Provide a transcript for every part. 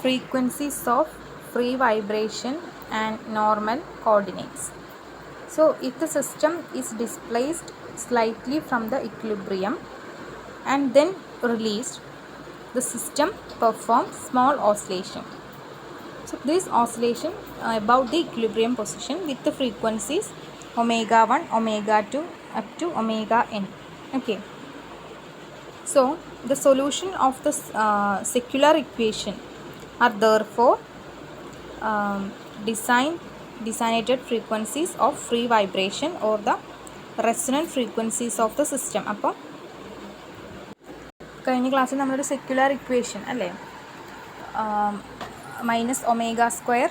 frequencies of free vibration and normal coordinates. So if the system is displaced slightly from the equilibrium and then released, the system performs small oscillation. So this oscillation about the equilibrium position with the frequencies omega 1, omega 2 up to omega n. Okay. So the solution of the secular equation are therefore designated frequencies of free vibration or the resonant frequencies of the system. അപ്പോൾ കഴിഞ്ഞ ക്ലാസ്സിൽ നമ്മളൊരു secular equation അല്ലേ, minus omega square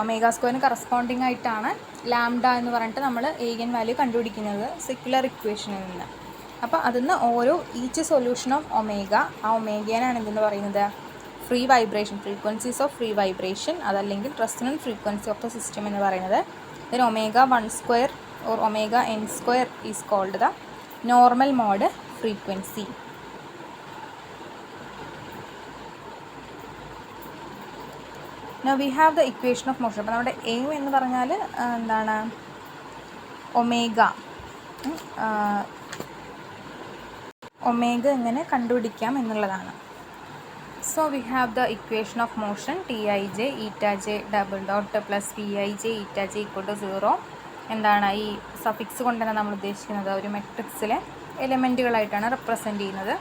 omega സ്ക്വയറിന് corresponding ആയിട്ടാണ് lambda എന്ന് പറഞ്ഞിട്ട് നമ്മൾ ഏഗൻ വാല്യൂ കണ്ടുപിടിക്കുന്നത് സെക്യുലർ ഇക്വേഷനിൽ നിന്ന്. അപ്പോൾ അതിന്ന് ഓരോ ഈച്ച് സൊല്യൂഷൻ ഓഫ് ഒമേഗ, ആ ഒമേഗേനാണ് എന്തെന്ന് പറയുന്നത് free vibration, frequencies of free vibration, അതല്ലെങ്കിൽ resonant frequency of the system എന്ന് പറയുന്നത്. Then omega 1 square or omega n square is called the normal mode frequency. Now we have the equation of motion. അപ്പോൾ നമ്മുടെ aim എന്ന് പറഞ്ഞാൽ എന്താണ്, omega എങ്ങനെ കണ്ടുപിടിക്കാം എന്നുള്ളതാണ്. So we have the equation of motion Tij eta j double dot plus Vij eta j equal to 0. എന്താണ് ഈ സഫിക്സ് കൊണ്ടാണ് നമ്മൾ ഉദ്ദേശിക്കുന്നത്, ഒരു മെട്രിക്സിലെ എലിമെൻറ്റുകളായിട്ടാണ് റെപ്രസെൻറ്റ് ചെയ്യുന്നത്.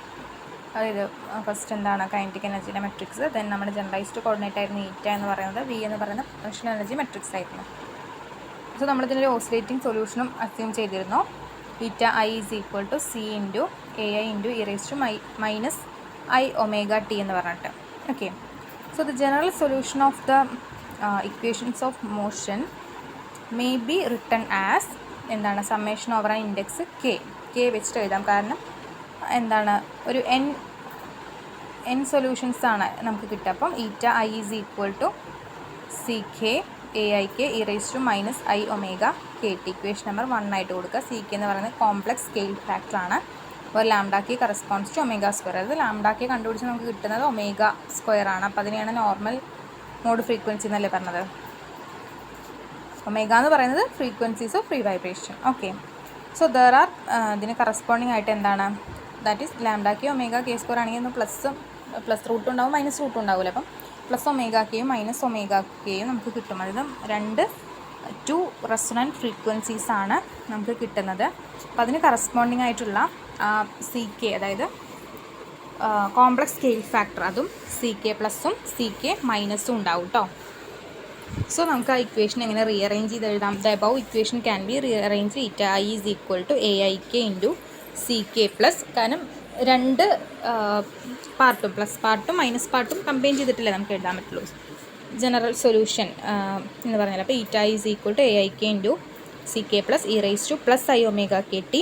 അതായത് ഫസ്റ്റ് എന്താണ് കൈനറ്റിക് എനർജിയുടെ മെട്രിക്സ്, ദെൻ നമ്മുടെ ജനറലൈസ്ഡ് കോർഡിനേറ്റ് ആയിരുന്നു ഈറ്റ എന്ന് പറയുന്നത്, വി എന്ന് പറയുന്ന പൊട്ടൻഷ്യൽ എനർജി മെട്രിക്സ് ആയിരുന്നു. സോ നമ്മളിതിനൊരു ഓസിലേറ്റിംഗ് സൊല്യൂഷനും അസ്യൂം ചെയ്തിരുന്നു. Eta i is equal to c into a i into e raise to minus i omega t എന്ന് പറഞ്ഞിട്ട്. Okay, so the general solution of the equations of motion may be written as എന്താണ് summation over an index k വെച്ചിട്ട് എഴുതാം. കാരണം എന്താണ് ഒരു N solutions ആണ് നമുക്ക് കിട്ടുക. അപ്പം eta i is equal to c k a i k e raise to minus i omega k t. Equation number 1 ആയിട്ട് കൊടുക്കുക. സി കെ എന്ന് പറയുന്നത് കോംപ്ലക്സ് സ്കെയിൽ ഫാക്ടറാണ്. അപ്പോൾ lambda k corresponds to omega square. അതായത് ലാംഡ കെ കണ്ടുപിടിച്ച് നമുക്ക് കിട്ടുന്നത് ഒമേഗ സ്ക്വയർ ആണ്. അപ്പോൾ അതിനെയാണ് നോർമൽ മോഡ് ഫ്രീക്വൻസി എന്നല്ലേ പറഞ്ഞത്. ഒമേഗ എന്ന് പറയുന്നത് frequencies of free vibration. Okay, so there are ഇതിന് കറസ്പോണ്ടിങ് ആയിട്ട് എന്താണ്, that is lambda K omega k square ആണെങ്കിൽ ഒന്ന് പ്ലസ് റൂട്ട് ഉണ്ടാവും, മൈനസ് റൂട്ട് ഉണ്ടാവില്ല. അപ്പം പ്ലസ് ഒമേഗ കെയും മൈനസ് ഒമേഗ കെയും നമുക്ക് കിട്ടും. അതായത് രണ്ട് റെസൊണന്റ് ഫ്രീക്വൻസീസ് ആണ് നമുക്ക് കിട്ടുന്നത്. അപ്പോൾ അതിന് കറസ്പോണ്ടിങ് ആയിട്ടുള്ള സി കെ, അതായത് കോംപ്ലക്സ് സ്കെയിൽ ഫാക്ടർ, അതും സി കെ പ്ലസും സി കെ മൈനസും ഉണ്ടാവും കേട്ടോ. സോ നമുക്ക് ആ ഇക്വേഷൻ എങ്ങനെ റീഅറേഞ്ച് ചെയ്ത് എഴുതാം. The above equation can be rearrange eta i is equal to a i k into c k plus, കാരണം രണ്ട് പാർട്ടും പ്ലസ് പാർട്ടും മൈനസ് പാർട്ടും കമ്പൈൻ ചെയ്തിട്ടില്ലേ നമുക്ക് എഴുതാൻ പറ്റുള്ളൂ. ജനറൽ സൊല്യൂഷൻ എന്ന് പറഞ്ഞാൽ അപ്പോൾ eta i is equal to a i k into c k plus e raise to plus i omega k t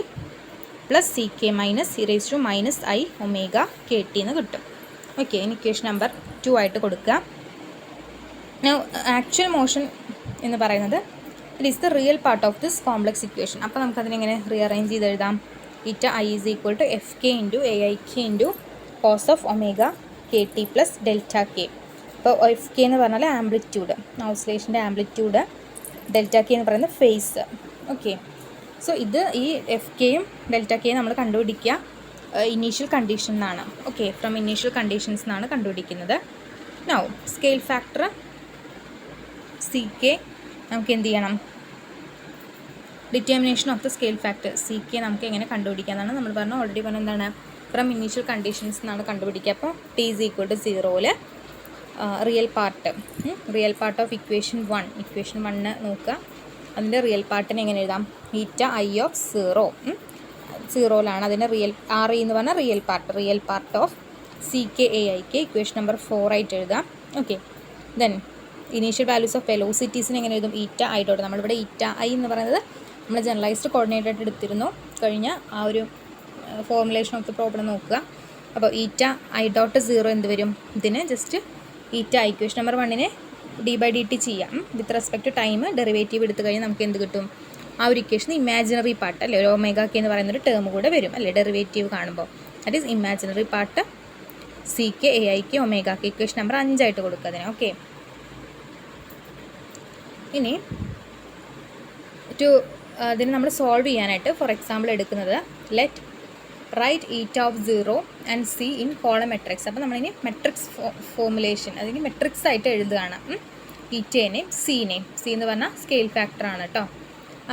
plus c k minus e raise to minus i omega k t എന്ന് കിട്ടും. Okay, ഇനി equation number 2 ആയിട്ട് കൊടുക്കുക. Actual motion എന്ന് പറയുന്നത് it is the real part of this complex equation. അപ്പോൾ നമുക്കതിനെങ്ങനെ rearrange ചെയ്ത് എഴുതാം. Eta i is equal to f k into a i k into cos of omega k t plus delta k. അപ്പോൾ f k എന്ന് പറഞ്ഞാൽ amplitude, ഓസിലേഷൻ്റെ amplitude, delta k എന്ന് പറയുന്നത് ഫേസ്. ഓക്കെ, സോ ഇത് ഈ എഫ് കെയും ഡെൽറ്റ കെയും നമ്മൾ കണ്ടുപിടിക്കുക ഇനീഷ്യൽ കണ്ടീഷൻ എന്നാണ്. ഓക്കെ, ഫ്രം ഇനീഷ്യൽ കണ്ടീഷൻസ് എന്നാണ് കണ്ടുപിടിക്കുന്നത്. Now scale factor C K നമുക്ക് എന്ത് ചെയ്യണം, determination of the scale factor C K നമുക്ക് എങ്ങനെ കണ്ടുപിടിക്കാമെന്നാണ് നമ്മൾ പറഞ്ഞത്. ഓൾറെഡി പറഞ്ഞത് എന്താണ്, ഫ്രം ഇനീഷ്യൽ കണ്ടീഷൻസ് എന്നാണ് കണ്ടുപിടിക്കുക. അപ്പോൾ ടി ഈസ് ഈക്വൽ ടു 0ൽ റിയൽ പാർട്ട് ഓഫ് ഇക്വേഷൻ 1 നോക്കുക. അതിൻ്റെ റിയൽ പാർട്ടിനെ എങ്ങനെ എഴുതാം, ഈറ്റ ഐ ഓഫ് 0ലാണ് അതിൻ്റെ റിയൽ ആർ എന്ന് പറഞ്ഞാൽ real part of c k a i k equation number 4 ആയിട്ട് എഴുതാം. Okay, then initial values of വെലോസിറ്റീസിന് എങ്ങനെ എഴുതും, ഈറ്റ ഐ ഡോട്ട്. നമ്മളിവിടെ ഈറ്റ ഐ എന്ന് പറയുന്നത് നമ്മൾ ജനറലൈസ്ഡ് കോർഡിനേറ്റ് ആയിട്ട് എടുത്തിരുന്നു കഴിഞ്ഞ ആ ഒരു ഫോർമുലേഷൻ ഓഫ് ദ പ്രോബ്ലം നോക്കുക. അപ്പോൾ ഈറ്റ ഐ ഡോട്ട് 0 എന്ത് വരും, ഇതിന് ജസ്റ്റ് ഈറ്റ ഇക്വേഷൻ നമ്പർ 1നെ d/dt ചെയ്യാം. With respect to time derivative എടുത്തു കഴിഞ്ഞാൽ നമുക്ക് എന്ത് കിട്ടും, ആ ഒരു ഇക്വേഷൻ ഇമാജിനറി പാർട്ട് അല്ലേ, ഒരു ഒമേഗ കെ എന്ന് പറയുന്നൊരു ടേം കൂടെ വരും അല്ലേ ഡെറിവേറ്റീവ് കാണുമ്പോൾ. ദാറ്റ് ഈസ് ഇമാജിനറി പാർട്ട് സിക്ക് എ ഐക്ക് ഒമേഗക്ക് ഇക്വേഷൻ നമ്പർ 5 ആയിട്ട് കൊടുക്കുക അതിന്. ഓക്കെ, ഇനി ഇതിന് നമ്മൾ സോൾവ് ചെയ്യാനായിട്ട് ഫോർ എക്സാമ്പിൾ എടുക്കുന്നത് ലെറ്റ് റൈറ്റ് ഈറ്റ of 0 and C in column matrix. അപ്പോൾ നമ്മളിനി മെട്രിക്സ് ഫോർമുലേഷൻ അല്ലെങ്കിൽ മെട്രിക്സ് ആയിട്ട് എഴുതുകയാണ് ഈറ്റേനെയും സീനെയും. സി എന്ന് പറഞ്ഞാൽ സ്കെയിൽ ഫാക്ടറാണ് കേട്ടോ.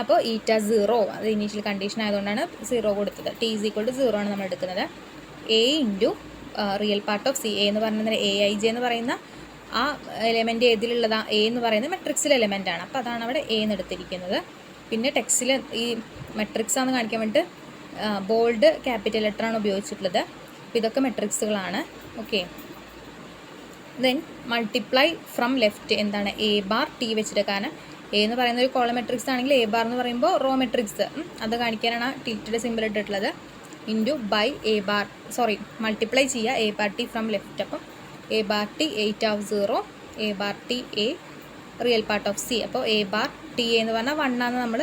അപ്പോൾ ഈറ്റ 0 അത് ഇനീഷ്യൽ കണ്ടീഷൻ ആയതുകൊണ്ടാണ് 0 കൊടുത്തത്. ടി ഈസ് ഈക്വൽ ടു 0 ആണ് നമ്മൾ എടുക്കുന്നത്. A into real part of C. A എന്ന് പറയുന്നത് എ ഐ ജെ എന്ന് പറയുന്ന ആ എലിമെൻറ്റ് ഏതിലുള്ളതാ? എ എന്ന് പറയുന്നത് മെട്രിക്സിലെ എലിമെൻ്റ് ആണ്. അപ്പോൾ അതാണ് അവിടെ എ എന്ന് എടുത്തിരിക്കുന്നത്. പിന്നെ ടെക്സ്റ്റിൽ ഈ മെട്രിക്സ് ആണെന്ന് കാണിക്കാൻ വേണ്ടിയിട്ട് ബോൾഡ് ക്യാപിറ്റൽ ലെറ്ററാണ് ഉപയോഗിച്ചിട്ടുള്ളത്. അപ്പോൾ ഇതൊക്കെ മെട്രിക്സുകളാണ്. Okay, then multiply from left എന്താണ്? എ ബാർ ടി വെച്ചിട്ട്. കാരണം എ എന്ന് പറയുന്ന ഒരു കോളം മെട്രിക്സ് ആണെങ്കിൽ എ ബാർ എന്ന് പറയുമ്പോൾ റോ മെട്രിക്സ് അത് കാണിക്കാനാണ് ടിൽറ്റഡ് സിമ്പിൾ ഇട്ടിട്ടുള്ളത്. Into by a bar multiply ചെയ്യുക a bar t from left. അപ്പം a bar t 8 of 0, a bar t a real part of c. അപ്പോൾ എ ബാർ ടി എന്ന് പറഞ്ഞാൽ 1 ആണ്. നമ്മൾ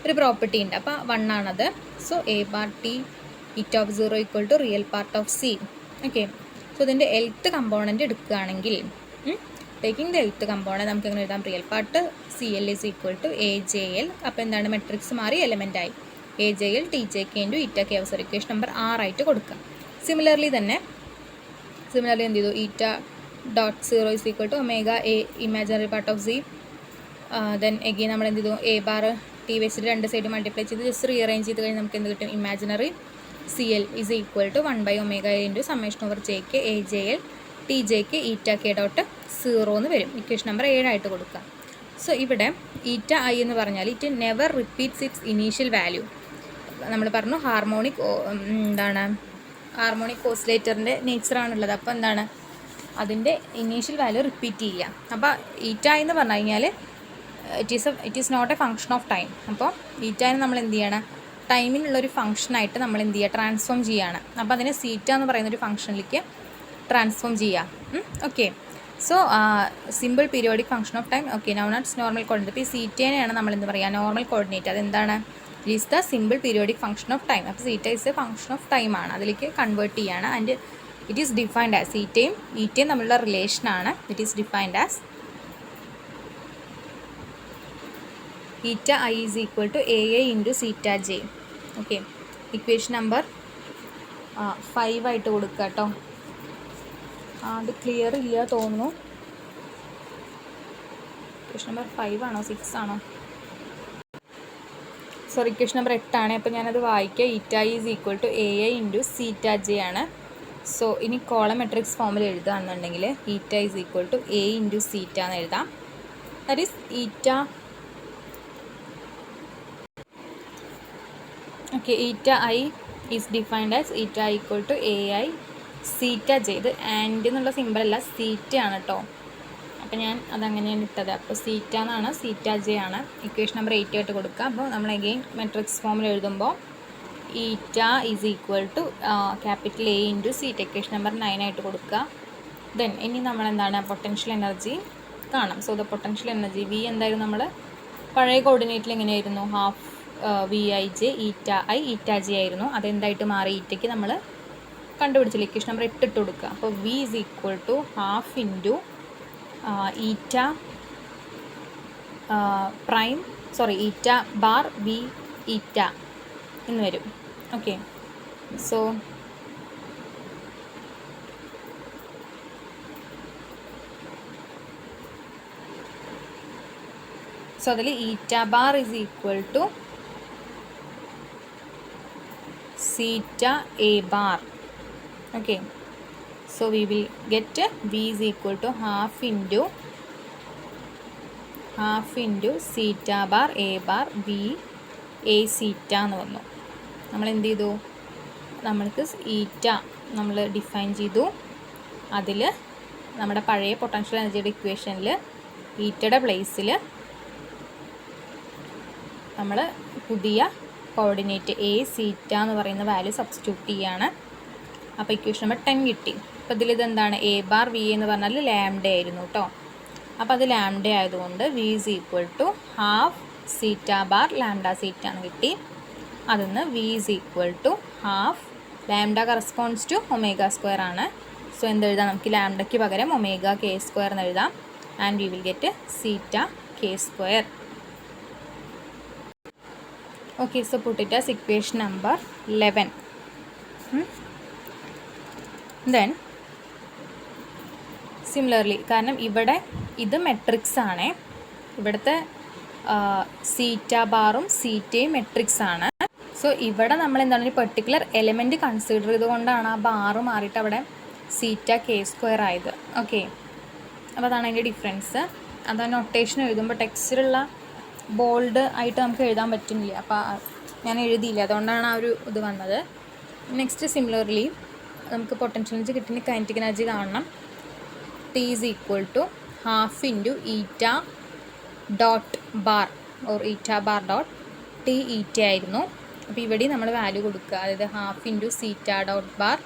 ഒരു പ്രോപ്പർട്ടി ഉണ്ട്, അപ്പോൾ 1 ആണത്. So a bar t eta of 0 equal to real part of c. Okay, so ഇതിൻ്റെ എൽത്ത് കമ്പോണൻറ്റ് എടുക്കുകയാണെങ്കിൽ ടേക്കിംഗ് ദ എൽത്ത് കമ്പോണൻറ്റ് നമുക്ക് എങ്ങനെ എഴുതാം? Real part c l is equal to a j l. അപ്പോൾ എന്താണ്? മെട്രിക്സ് മാറി element ആയി. A j l t j k into eta k അവസരം ഇക്വേഷൻ നമ്പർ 6 ആയിട്ട് കൊടുക്കുക. സിമിലർലി എന്ത് ചെയ്തു? Eta dot 0 is equal to omega a imaginary part of c. Then again നമ്മൾ എന്ത് ചെയ്തു? എ ബാർ ടി വെച്ചിട്ട് രണ്ട് സൈഡ് മൾട്ടിപ്ലൈ ചെയ്ത് ജസ്റ്റ് റീഅറേഞ്ച് ചെയ്ത് കഴിഞ്ഞാൽ നമുക്ക് എന്ത് കിട്ടും? Imaginary c l is equal to 1 by omega a into summation over j k a j l t j k eta k dot 0 എന്ന് വരും. ഇക്വേഷൻ നമ്പർ 7 ആയിട്ട് കൊടുക്കുക. സോ ഇവിടെ ഈറ്റ ഐ എന്ന് പറഞ്ഞാൽ it never repeats it's initial value. നമ്മൾ പറഞ്ഞു ഹാർമോണിക് ഓസിലേറ്ററിൻ്റെ നേച്ചറാണുള്ളത്. അപ്പോൾ എന്താണ്? അതിൻ്റെ ഇനീഷ്യൽ വാല്യൂ റിപ്പീറ്റ് ചെയ്യുക. അപ്പോൾ ഈറ്റ എന്ന് പറഞ്ഞു കഴിഞ്ഞാൽ it is not a function of time. അപ്പോൾ ഈറ്റനെ നമ്മൾ എന്ത് ചെയ്യണം? ടൈമിനുള്ളൊരു ഫംഗ്ഷനായിട്ട് നമ്മൾ എന്ത് ചെയ്യുക? ട്രാൻസ്ഫോം ചെയ്യുകയാണ്. അപ്പോൾ അതിനെ സീറ്റ എന്ന് പറയുന്നൊരു ഫംഗ്ഷനിലേക്ക് ട്രാൻസ്ഫോം ചെയ്യാം. Okay, so simple periodic function of time. Okay, now notes normal coordinate. ഇപ്പോൾ ഈ സീറ്റേനെയാണ് നമ്മൾ എന്ത് പറയുക? Normal coordinate. അതെന്താണ്? It is the simple periodic function of time. അപ്പോൾ zeta is a function of time ആണ്. അതിലേക്ക് കൺവേർട്ട് ചെയ്യുകയാണ്. And it is defined as സീറ്റയും ഈറ്റയും തമ്മിലുള്ള റിലേഷനാണ്. It is defined as eta i is equal to a i into zeta j. Okay, equation number 5 ആയിട്ട് കൊടുക്കുക കേട്ടോ. അത് ക്ലിയർ ഇല്ല തോന്നുന്നു. ഇക്വേഷൻ നമ്പർ 5 ആണോ 6 ആണോ? സോറി, ഇക്വേഷൻ നമ്പർ 8 ആണ്. അപ്പോൾ ഞാനത് വായിക്കുക. Eta is equal to a i into zeta j ആണ്. സോ ഇനി കോളം മെട്രിക്സ് ഫോമിൽ എഴുതുകയാണെന്നുണ്ടെങ്കിൽ eta is equal to a into zeta എന്ന് എഴുതാം. That is eta. Okay, eta i is defined as eta equal to a i zeta j. ഇത് and എന്നുള്ള സിമ്പിളല്ല, സീറ്റ ആണ് കേട്ടോ. അപ്പോൾ ഞാൻ അതങ്ങനെയാണ് ഇട്ടത്. അപ്പോൾ സീറ്റ എന്നാണ്, സീറ്റ ജെ ആണ്. ഇക്വേഷൻ നമ്പർ 8 ആയിട്ട് കൊടുക്കുക. അപ്പോൾ നമ്മൾ അഗെയിൻ മെട്രിക്സ് ഫോമിൽ എഴുതുമ്പോൾ eta is equal to capital a into zeta. Equation number 9 ആയിട്ട് കൊടുക്കുക. ദെൻ ഇനി നമ്മളെന്താണ്? പൊട്ടൻഷ്യൽ എനർജി കാണാം. So the potential energy V എന്തായിരുന്നു? നമ്മൾ പഴയ കോർഡിനേറ്റിൽ എങ്ങനെയായിരുന്നു? Half V i j eta i eta j ആയിരുന്നു. അതെന്തായിട്ട് മാറി? ഈറ്റയ്ക്ക് നമ്മൾ കണ്ടുപിടിച്ചില്ല. ഇക്വേഷൻ നമ്പർ 8 ഇട്ട് കൊടുക്കുക. അപ്പോൾ V is equal to half into eta prime eta bar V eta എന്ന് വരും. ഓക്കെ, സോ അതിൽ eta bar is equal to zeta a bar. Okay, so we will get v is equal to half into theta bar a bar v a theta എന്ന് വന്നു. നമ്മൾ എന്ത് ചെയ്തു? നമ്മൾക്ക് ഈറ്റ നമ്മൾ ഡിഫൈൻ ചെയ്തു. അതിൽ നമ്മുടെ പഴയ പൊട്ടൻഷ്യൽ എനർജിയുടെ ഇക്വേഷനിൽ ഈറ്റയുടെ പ്ലേസിൽ നമ്മൾ പുതിയ കോർഡിനേറ്റ് എ സീറ്റ എന്ന് പറയുന്ന വാല്യൂ സബ്സ്റ്റിറ്റ്യൂട്ട് ചെയ്യാണ്. അപ്പോൾ ഇക്വേഷൻ നമ്പർ 10 കിട്ടി. അപ്പോൾ ഇതിലിതെന്താണ്? എ ബാർ വി എന്ന് പറഞ്ഞാൽ ലാംഡ ആയിരുന്നു കേട്ടോ. അപ്പോൾ അത് ലാംഡ ആയതുകൊണ്ട് V is equal to half zeta bar lambda zeta എന്ന് കിട്ടി. അതിന്ന് V is equal to half lambda corresponds to omega square ആണ്. സോ എന്തെഴുതാം, നമുക്ക് ലാംഡയ്ക്ക് പകരം ഒമേഗ കെ സ്ക്വയർ എന്ന് എഴുതാം. And we will get zeta k square. Okay, so put it as equation number 11. Then similarly, കാരണം ഇവിടെ ഇത് മെട്രിക്സ് ആണ്, ഇവിടുത്തെ സീറ്റ ബാറും സീറ്റയും മെട്രിക്സ് ആണ്. സോ ഇവിടെ നമ്മൾ എന്താണ് ഒരു പെർട്ടിക്കുലർ എലിമെൻറ്റ് കൺസിഡർ ചെയ്തുകൊണ്ടാണ് ആ ബാറ് മാറിയിട്ട് അവിടെ സീറ്റ കെ സ്ക്വയർ ആയത്. ഓക്കെ, അപ്പോൾ അതാണ് അതിൻ്റെ ഡിഫറൻസ്. അത് നൊട്ടേഷൻ എഴുതുമ്പോൾ ടെക്സ്റ്റിലുള്ള ബോൾഡ് ആയിട്ട് നമുക്ക് എഴുതാൻ പറ്റുന്നില്ല, അപ്പോൾ ഞാൻ എഴുതിയില്ല, അതുകൊണ്ടാണ് ആ ഒരു ഇത് വന്നത്. നെക്സ്റ്റ് സിമിലർലി നമുക്ക് പൊട്ടൻഷ്യൽ എനർജി കിട്ടുന്ന കൈനറ്റിക് എനർജി കാണണം. T is equal to half into eta dot bar or eta bar dot T eta ആയിരുന്നു. അപ്പോൾ ഇവിടെ നമ്മൾ വാല്യൂ കൊടുക്കുക, അതായത് half into zeta dot bar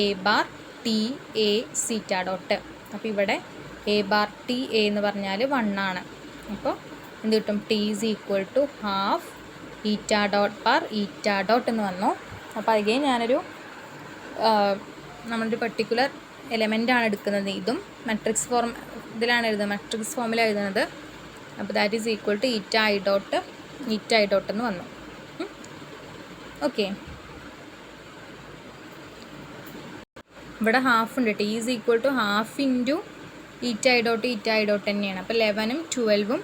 a bar t a zeta dot. അപ്പോൾ ഇവിടെ എ ബാർ ടി എ എന്ന് പറഞ്ഞാൽ 1 ആണ്. അപ്പോൾ എന്ത് കിട്ടും, t is equal to half eta dot bar eta dot എന്ന് വന്നു. അപ്പോൾ അഗെയിൻ ഞാനൊരു നമ്മളൊരു പെർട്ടിക്കുലർ എലമെൻ്റാണ് എടുക്കുന്നത്, ഇതും മെട്രിക്സ് ഫോം ഇതിലാണ് എഴുതുന്നത്, മെട്രിക്സ് ഫോമിലാണ് എഴുതുന്നത്. അപ്പോൾ that is equal to eta i dot എന്ന് വന്നു. ഓക്കെ, ഇവിടെ ഹാഫ് ഉണ്ട്, t is equal to half into eta i dot തന്നെയാണ്. അപ്പോൾ 11ഉം 12ഉം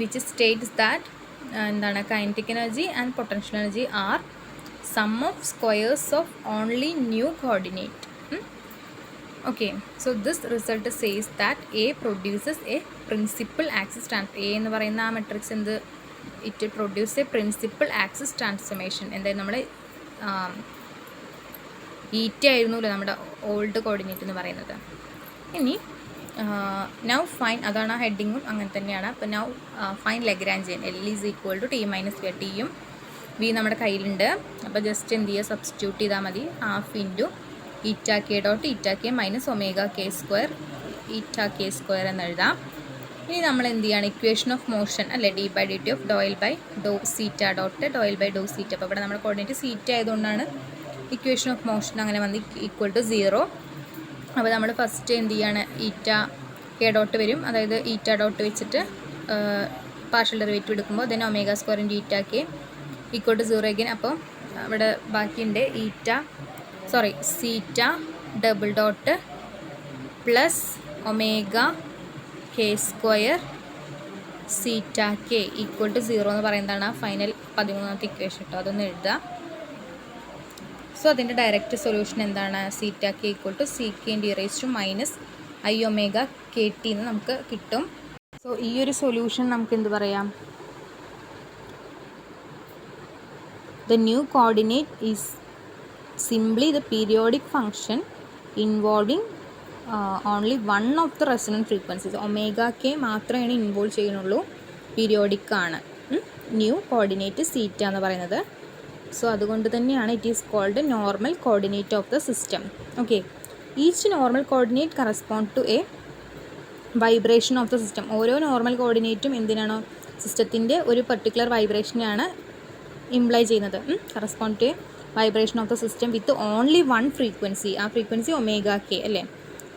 വിച്ച് സ്റ്റേറ്റ്സ് ദാറ്റ് എന്താണ് kinetic energy and potential energy are sum of squares of only new coordinate. Okay, so this result says that A produces a principal axis transformation. A എന്ന് പറയുന്ന ആ matrix എന്ത്, it produce A principal axis transformation. എന്തായാലും നമ്മൾ ഈറ്റ ആയിരുന്നല്ലോ നമ്മുടെ old coordinate എന്ന് പറയുന്നത്. ഇനി നൗ ഫൈൻ, അതാണ് ആ ഹെഡിങ്ങും അങ്ങനെ തന്നെയാണ്. അപ്പോൾ now fine Lagrangian. L is equal to T minus V. ടിയും വി നമ്മുടെ കയ്യിലുണ്ട്. അപ്പോൾ ജസ്റ്റ് എന്ത് ചെയ്യുക, സബ്സ്റ്റിറ്റ്യൂട്ട് ചെയ്താൽ മതി. Half into eta k dot eta k minus omega k square eta k square എന്ന് എഴുതാം. ഇനി നമ്മൾ എന്ത് ചെയ്യുകയാണ്, ഇക്വേഷൻ ഓഫ് മോഷൻ അല്ലെ, d by d t of ഡോയിൽ ബൈ ഡോ സീറ്റ ഡോട്ട് ഡോയിൽ ബൈ ഡോ സീറ്റ. അപ്പോൾ ഇവിടെ നമ്മുടെ കോർഡിനേറ്റ് സീറ്റ ആയതുകൊണ്ടാണ് ഇക്വേഷൻ ഓഫ് മോഷൻ അങ്ങനെ വന്ന് ഈക്വൽ ടു 0. അപ്പോൾ നമ്മൾ ഫസ്റ്റ് എന്ത് ചെയ്യാണ്, ഈറ്റ കെ ഡോട്ട് വരും, അതായത് ഈറ്റ ഡോട്ട് വെച്ചിട്ട് പാർഷ്യൽ ഡെറിവേറ്റീവ് എടുക്കുമ്പോൾ then omega square into eta k equal to 0 again. അപ്പോൾ ഇവിടെ ബാക്കിയുണ്ട് zeta double dot plus omega k square zeta k equal to 0 എന്ന് പറയുന്നതാണ് ഫൈനൽ 13ാമത്തെ ഇക്വേഷൻ കേട്ടോ. അതൊന്ന് എഴുതുക. സോ അതിൻ്റെ ഡയറക്റ്റ് സൊല്യൂഷൻ എന്താണ്, zeta k equal to c k into raise to minus i omega k t എന്ന് നമുക്ക് കിട്ടും. സോ ഈ ഒരു സൊല്യൂഷൻ നമുക്ക് എന്ത് പറയാം, the new coordinate is simply the periodic function involving only one of the resonant frequencies. Omega k മാത്രമേ involve ചെയ്യുന്നുള്ളൂ, പീരിയോഡിക് ആണ് ന്യൂ കോർഡിനേറ്റ് സീറ്റ എന്ന് പറയുന്നത്. സോ അതുകൊണ്ട് തന്നെയാണ് it is called normal coordinate of the system. Okay, each normal coordinate correspond to a vibration of the system. ഓരോ normal കോർഡിനേറ്റും എന്തിനാണോ സിസ്റ്റത്തിൻ്റെ ഒരു പെർട്ടിക്കുലർ വൈബ്രേഷനെയാണ് ഇംപ്ലൈ ചെയ്യുന്നത്, correspond to a vibration of the system with only one frequency. ആ frequency omega k അല്ലേ,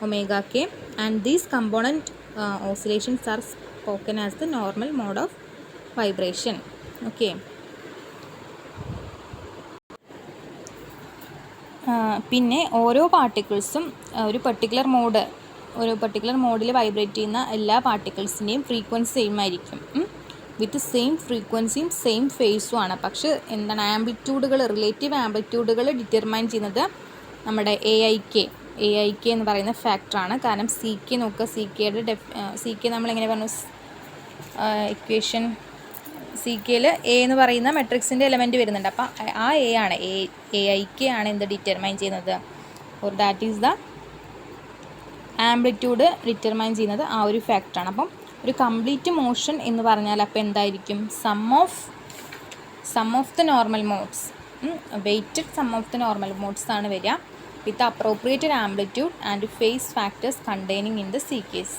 omega k. And these component oscillations R spoken as the normal mode of vibration. Okay, പിന്നെ ഓരോ പാർട്ടിക്കിൾസും ഒരു particular മോഡിൽ vibrate ചെയ്യുന്ന എല്ലാ പാർട്ടിക്കിൾസിൻ്റെയും frequency same ആയിരിക്കും, with same ഫ്രീക്വൻസിയും സെയിം ഫേസും ആണ്. പക്ഷേ എന്താണ് ആംപ്ലിറ്റ്യൂഡുകൾ, റിലേറ്റീവ് ആംപ്ലിറ്റ്യൂഡുകൾ ഡിറ്റർമൈൻ ചെയ്യുന്നത് നമ്മുടെ എ ഐ കെ എന്ന് പറയുന്ന ഫാക്ടറാണ്. കാരണം സി കെ നോക്കുക, സി കെ നമ്മളെങ്ങനെ പറഞ്ഞു, ഇക്വേഷൻ സി കെയിൽ എ എന്ന് പറയുന്ന മെട്രിക്സിൻ്റെ എലമെൻറ്റ് വരുന്നുണ്ട്. അപ്പം ആ എ ആണ് എ ഐ കെ ആണ് എന്ത് ഡിറ്റർമൈൻ ചെയ്യുന്നത്, or that is the amplitude determine ചെയ്യുന്നത് ആ ഒരു ഫാക്ടറാണ്. അപ്പം ഒരു കംപ്ലീറ്റ് മോഷൻ എന്ന് പറഞ്ഞാൽ അപ്പോൾ എന്തായിരിക്കും, sum of the normal modes, weighted sum of the normal modes ആണ് വരിക, with appropriated amplitude and phase factors containing in the c case.